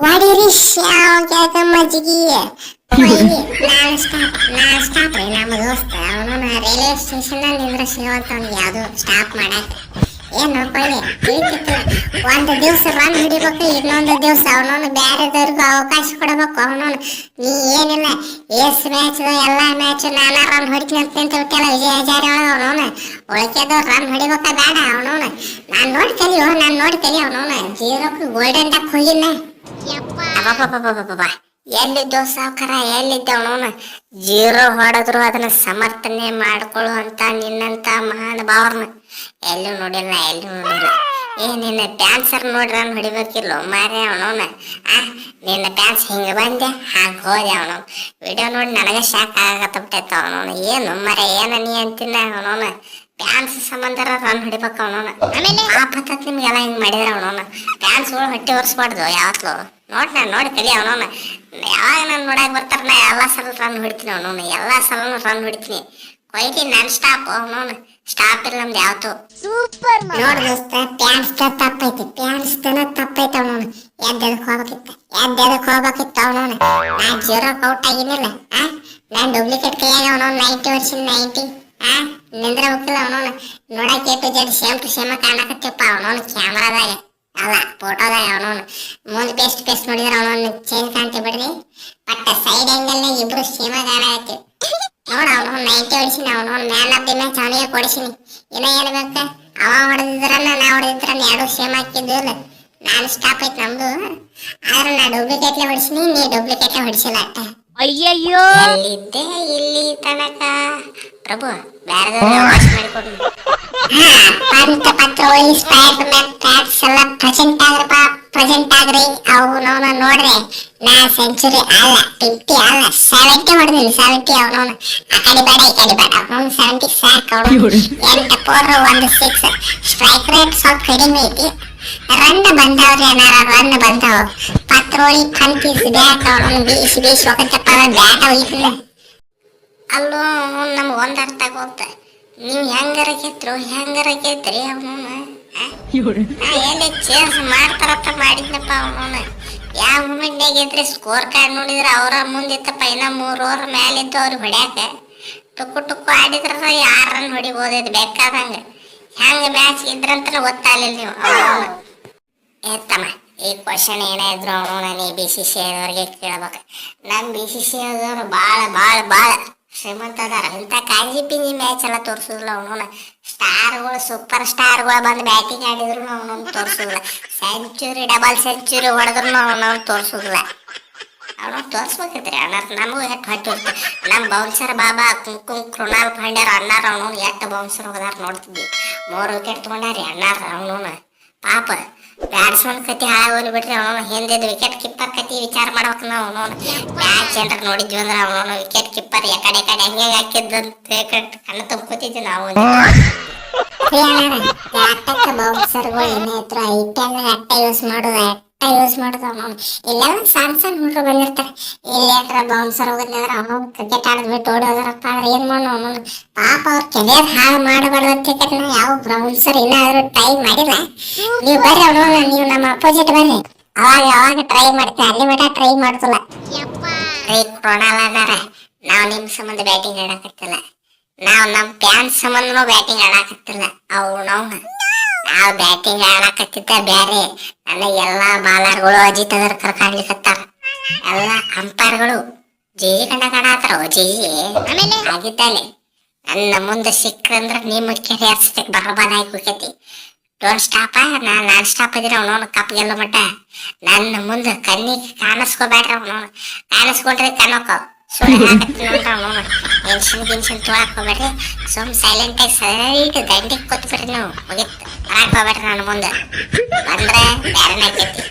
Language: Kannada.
ವಾಡಿರಿ ಶಾವ್ಗ್ಯಾಗ ಮಜ್ಜಿಗೆ ಕೊಯ್ಲಿ ನಾನ್ ಸ್ಟಾಪ್ ರೀ ನಮ್ಮ ದೋಸ್ತ ಅವನು ರೈಲ್ವೆ ಸ್ಟೇಷನ್ ನಿಂದ್ರಸಿವಂತ ಅವ್ನಿಗೆ ಯಾವ್ದು ಸ್ಟಾಪ್ ಮಾಡಾಕ ಏನು ಕೊಯ್ಲಿ ತಿಳಿತಿತ್ತಿಲ್ಲ. ಒಂದು ದಿವ್ಸ ರನ್ ಹಿಡಿಬೇಕು, ಇನ್ನೊಂದು ದಿವ್ಸ ಅವನವನು ಬ್ಯಾರೆದವ್ರಿಗೂ ಅವಕಾಶ ಕೊಡಬೇಕು. ಅವನವನು ನೀ ಏನಿಲ್ಲ ಎಸ್ ಮ್ಯಾಚ್ ಎಲ್ಲ ಮ್ಯಾಚ್ ನಾನಾ ರನ್ ಹೊಡಿತೀನಿ ಅಂತ ನಿಂತಿರ್ತಿಲ್ಲ ವಿಜಯ ಹಜಾರಿ ಒಳಗೆ. ಅವನವನು ಉಳಿಕೆದವ್ರು ರನ್ ಹೊಡಿಬೇಕ ಬೇಡ ಅವನವನು ನಾನು ನೋಡಿ ಕಲಿ ಅವನವನು ಜೀರೋಕ್ಕೆ ಗೋಲ್ಡನ್ ಟಕ್ ಹೋಗಿಲ್ಲ. ಎಲ್ಲಿದ್ದೋ ಸಾವುಕಾರ ಎಲ್ಲಿದ್ದ ಅವನವನು ಜೀರೋ ಹೊಡೆದ್ರು ಅದನ್ನ ಸಮರ್ಥನೆ ಮಾಡ್ಕೊಳ್ಳುವಂತ ನಿನ್ನಂತ ಮಹಾನ್ ಭಾವರ್ನ ಎಲ್ಲೂ ನೋಡಿಲ್ಲ. ನಿನ್ನ ಡ್ಯಾನ್ಸರ್ ನೋಡಿ ರನ್ ಹೊಡಿಬೇಕಿಲ್ಲ ಮಾರೇ ಅವನವನ. ನಿನ್ನ ಡ್ಯಾನ್ಸ್ ಹಿಂಗೆ ಬಂದೆ ಹಾಗೆ ಹೋದೆ ಅವನು. ವಿಡಿಯೋ ನೋಡಿ ನನಗೆ ಶಾಕ್ ಆಗತ್ತ ಅವನವನು. ಏನು ಮರ ಏನ ನೀ ಅಂತಿನ ಅವನವನ ಡ್ಯಾನ್ಸ್ ಸಂಬಂಧ ರನ್ ಹೊಡಿಬೇಕು ಅವನವನ. ಆಮೇಲೆ ಆಪತ್ತ ನಿಮ್ಗೆಲ್ಲ ಹಿಂಗೆ ಮಾಡಿದ್ರೆ ಅವನವನ ಡ್ಯಾನ್ಸ್ಗಳು ಹೊಟ್ಟೆ ಒರೆಸ್ಬಾರ್ದು ಯಾವತ್ಲು. ನೋಡಿ ಕಲಿ ಅವನವನ. ಯಾವಾಗ ನಾನು ನೋಡಕ್ ಬರ್ತಾರ ನಾ ಎಲ್ಲ ಸಲ ರನ್ ಹೊಡಿತೀನಿ ಅವನವನು. ಎಲ್ಲ ಸಲನು ರನ್ ಹೊಡಿತೀನಿ ಕೊಯ್ಲಿ ನಾನ್ ಸ್ಟಾಪ್ ಅವನವನು. ಸ್ಟಾಪ್ ಇಲ್ಲ ನಮ್ದು ಯಾವತ್ತು. ಸೂಪರ್ ನೋಡ್ ದೋಸ್ತ ಪ್ಯಾನ್ಸ್ ತಪ್ಪೈತೆ ಅವನವನು. ಎದ್ದೆದಕ್ ಹೋಗ್ಬೇಕಿತ್ತು ಅವನವನು. ನಾ ಜೀರೋ ಔಟ್ ಆಗಿನಿಲ್ಲ. ನಾನ್ ಡೂಪ್ಲಿಕೇಟ್ ಕೈಯಾಗ ಅವನವನು 90 ವರ್ಷ 90 ನಿಂದ್ರ ಹೋಗಿಲ್ಲ ಅವನವನು. ನೋಡಕ್ ಏಟು ಜಡ್ ಸೇಮ್ ಟು ಸೇಮ್ ಕಾಣಕತ್ತಿಪ್ಪ ಅವನವನು ಕ್ಯಾಮ್ರಾದಾಗ ಅಲ್ಲ ಫೋಟೋದಾಗ. ಅವನವನು ಮುಂದ್ ಪೇಸ್ಟ್ ನೋಡಿದ್ರೆ ಅವನವನು ಚೇಂಜ್ ಕಾಣ್ತಿ ಬಿಡ್ರಿ. ಬಟ್ ಸೈಡ್ ಆಂಗಲ್ ಇಬ್ರು ಸೇಮ ಕಾಣಕತ್ತಿ. ನೋಡ ಅವನು 90 ಹೊಡಿಸಿನಿ ಅವನವನು. ಮ್ಯಾನ್ ಆಫ್ ದಿ ಮ್ಯಾಚ್ ಅವನಿಗೆ ಕೊಡಿಸಿನಿ. ಇನ್ನ ಏನ್ ಬೇಕ ಅವ ಹೊಡೆದಿದ್ರನ್ನ ನಾ ಹೊಡೆದಿದ್ರನ್ನ ಎರಡು ಸೇಮ್ ಹಾಕಿದ್ದಿಲ್ಲ. ನಾನು ಸ್ಟಾಪ್ ಐತಿ ನಮ್ದು. ಆದ್ರೆ ನಾ ಡೂಪ್ಲಿಕೇಟ್ಲೆ ಹೊಡಿಸಿನಿ, ನೀ ಡೂಪ್ಲಿಕೇಟ್ಲೆ ಹೊಡಿಸಿಲ್ಲ ಅಟ್ಟ. ಅಯ್ಯಯ್ಯೋ ಎಲ್ಲಿದ್ದೆ ಇಲ್ಲಿ ತನಕ ಪ್ರಭು ಬ್ಯಾರೆ ವಾಚ್ ಮಾಡಿಕೊಡು. ಪತ್ರ ಸ್ಪೈಡರ್ ಮ್ಯಾನ್ ಟ್ಯಾಕ್ಸ್ ಎಲ್ಲ ಪ್ರೆಸೆಂಟ್ ಆಗ್ರಿ. ಅವನವನ ನೋಡ್ರಿ ನಾ ಸೆಂಚುರಿ ಅಲ್ಲ 50 ಅಲ್ಲ 70 ಹೊಡೆದಿನಿ. 70 ಅವನವನು. ಆ ಕಡೆ ಬೇಡ ಈ ಕಡೆ ಬೇಡ ಅವನು 70 ಸಾಕು. ಅವನು 8 4 1 6 ಸ್ಟ್ರೈಕ್ ರೇಟ್ ಸ್ವಲ್ಪ ಕಡಿಮೆ ಐತಿ. ರನ್ ಬಂದವ್ರಿ ಏನಾರ ರನ್ ಬಂದವು. ಪತ್ರೋಳಿ ಕಂತೀಸ್ ಬ್ಯಾಟ್ ಅವನು ಬೀಸಿ ಹೋಗತ್ತಪ್ಪ ಬ್ಯಾಟ್ ಹೋಗಿಲ್ಲ. ಅಲ್ಲೋ ನಮ್ಗೆ ಒಂದು ಅರ್ಥ ಆಗೋಗ್ತ. ನೀವು ಹೆಂಗಾರ ಗೆದ್ರಿ ಅವನು. ಎಲ್ಲಿ ಚೇಂಜ್ ಮಾಡ್ತಾರತ್ತ ಮಾಡಿದ್ನಪ್ಪ ಅವನು. ಯಾವ ಮೂಮೆಂಟ್ನಾಗ ಗೆದ್ರಿ ಸ್ಕೋರ್ ಕಾರ್ಡ್ ನೋಡಿದ್ರೆ ಅವರ ಮುಂದಿತ್ತಪ್ಪ. ಇನ್ನ 3 ಓವರ್ ಮ್ಯಾಲಿದ್ದು ಅವ್ರಿಗೆ ಹೊಡ್ಯಾಕ ಟುಕ್ಕು ಆಡಿದ್ರ 6 ರನ್ ಹೊಡಿಬೋದಿತ್ತು ಬೇಕಾದಂಗ. ಹೆಂಗ ಮ್ಯಾಚ್ ಇದ್ರಂತ ಗೊತ್ತಾಗಲಿಲ್ಲ ನೀವು. ತಮ್ಮ ಈ ಕ್ವಶನ್ ಏನೇ ಇದ್ರು ಅವನು ನೀ BCCI ಅವ್ರಿಗೆ ಕೇಳ್ಬೇಕು. ನಮ್ಮ BCCI ಅವ್ರು ಭಾಳ ಶ್ರೀಮಂತ ಅದಾರ. ಇಂಥ ಕಾಳಜಿ ಪಿಂಜಿ ಮ್ಯಾಚ್ ಎಲ್ಲ ತೋರಿಸೋದಿಲ್ಲ ಅವನು. ಸ್ಟಾರ್ಗಳು ಸೂಪರ್ ಸ್ಟಾರ್ಗಳು ಬಂದು ಬ್ಯಾಟಿಂಗ್ ಆಡಿದ್ರು ಅವನೊಂದು ತೋರಿಸೋದಿಲ್ಲ. ಸೆಂಚುರಿ ಡಬಲ್ ಸೆಂಚುರಿ ಹೊಡೆದ್ರು ಅವನವ್ನು ತೋರಿಸೋದಿಲ್ಲ. ಅವನು ತೋರಿಸ್ಬೇಕಿದ್ರಿ ಅಣ್ಣ. ನಮಗೂ ಎಷ್ಟು ಹೊಟ್ಟಿರ್ತ. ನಮ್ಮ ಬೌನ್ಸರ್ ಬಾಬಾ ಕೃಣಾಲ್ ಪಾಂಡ್ಯರು ಅಣ್ಣಾರ ಅವನು ಎಷ್ಟು ಬೌನ್ಸರ್ ಹೋದಾರ ನೋಡ್ತಿದ್ವಿ. 3 ವಿಕೆಟ್ ತೊಗೊಂಡಾರಿ ಅಣ್ಣಾರ ಅವನು. ಪಾಪ ಬ್ಯಾಟ್ಸ್ಮನ್ ಕತಿ ಹಾಳಾಗೋಲಿ ಬಿಟ್ರಿ ಅವನು. ಹಿಂದಿದ್ದು ವಿಕೆಟ್ ಕೀಪರ್ ಕತಿ ವಿಚಾರ ಮಾಡ್ಬೇಕು ನಾವು. ಅವನು ಮ್ಯಾಚ್ ಏನಾರ ನೋಡಿದ್ವಿ ಅಂದ್ರೆ ಅವನು ವಿಕೆಟ್ ಕೀಪರ್ ಎಕಡೆ ಹೆಂಗೆ ಹಾಕಿದ್ದಂತ ಕಣ್ಣು ತುಂಬ್ಕೋತಿದ್ವಿ ನಾವು. ಬೌನ್ಸರ್ಗಳು ಏನೇ ಇದ್ರು IPL ಅಟ್ಟ ಯೂಸ್ ಮಾಡೋದು ಅವನು. ಇಲ್ಲೆಲ್ಲ ಸಣ್ಣ ಹುಡುಗರು ಬಂದಿರ್ತಾರೆ. ಇಲ್ಲೇನ್ರ ಬೌನ್ಸರ್ ಹೋಗಿದ್ರೆ ಅವನು ಕ್ರಿಕೆಟ್ ಆಡದ್ ಬಿಟ್ಟು ಓಡೋದ್ರಪ್ಪ ಅಂದ್ರೆ ಏನ್ ಮಾಡೋ ಅವನು. ಪಾಪ ಅವ್ರ ಕೆರಿಯರ್ ಹಾಳು ಮಾಡಬಾರ್ದು ಅಂತ ಯಾವ ಬೌನ್ಸರ್ ಇನ್ನಾದ್ರೂ ಟ್ರೈ ಮಾಡಿಲ್ಲ. ನೀವು ಬರ್ರಿ ಅವನು, ನೀವು ನಮ್ಮ ಅಪೋಸಿಟ್ ಬರ್ರಿ. ಅವಾಗ ಟ್ರೈ ಮಾಡ್ತೀವಿ, ಅಲ್ಲಿ ಮಟ ಟ್ರೈ ಮಾಡ್ತಿಲ್ಲ. ಕೊಡಲ್ಲ ನಾವು ನಿಮ್ ಸಂಬಂಧ ಬ್ಯಾಟಿಂಗ್ ಆಡಕತ್ತಿಲ್ಲ. ನಾವು ನಮ್ಮ ಫ್ಯಾನ್ಸ್ ಸಂಬಂಧನೂ ಬ್ಯಾಟಿಂಗ್ ಆಡಕತ್ತಿಲ್ಲ. ನಾವು ಬ್ಯಾಟಿಂಗ್ ಆಡಕತ್ತಿದ್ದ ಬ್ಯಾರೆ. ನನ್ನ ಎಲ್ಲಾ ಬಾಲರ್ಗಳು ಅಜಿತ್ ಅದರ ಕರ್ಕಾಡ್ಲಿಕತ್ತಾರ. ಎಲ್ಲ ಅಂಪೈರ್ಗಳು ಜೇಜಿ ಕಂಡ ಕಾಣತ್ತಾರ. ಜೇಜಿ ಆಮೇಲೆ ಆಗಿದ್ದಾನೆ ನನ್ನ ಮುಂದೆ ಸಿಕ್ಕಂದ್ರ ನಿಮ್ಮ ಕೆರಿಯರ್ ಬರ್ಬಾದಾಗಿ ಹೋಗೈತಿ. Don't stop. ನಾನ್ ಸ್ಟಾಪ್ ಇದ್ರೆ ಅವನವನು ಕಪ್ ಗೆಲ್ಲೋ ಮಟ್ಟ. ನನ್ನ ಮುಂದೆ ಕಣ್ಣಿಗೆ ಕಾಣಿಸ್ಕೋಬೇಡ್ರಿ. ಅವನವನು ಕಾಣಿಸ್ಕೊಂಡ್ರೆ ಕಣ್ಣೋಕ ಸುಳ್ಳು ಹಾಕತ್ತೀನಿ ಅವನವನು. ಗಿನ್ಷನ್ ತೊಳಕ್ ಹೋಗ್ಬೇಡ್ರಿ. ಸೈಲೆಂಟ್ ಆಗಿ ಸೈಡ್ ದಂಡಿಗೆ ಕೂತ್ಬಿಡ್ರಿ. ನೀವು ಮುಗಿತ್ತು ಬರಾಕ್ ಹೋಗ್ಬೇಡ್ರಿ. ನನ್ನ ಮುಂದೆ ಬಂದ್ರೆ ಬ್ಯಾರನ್ ಹಾಕೈತಿ.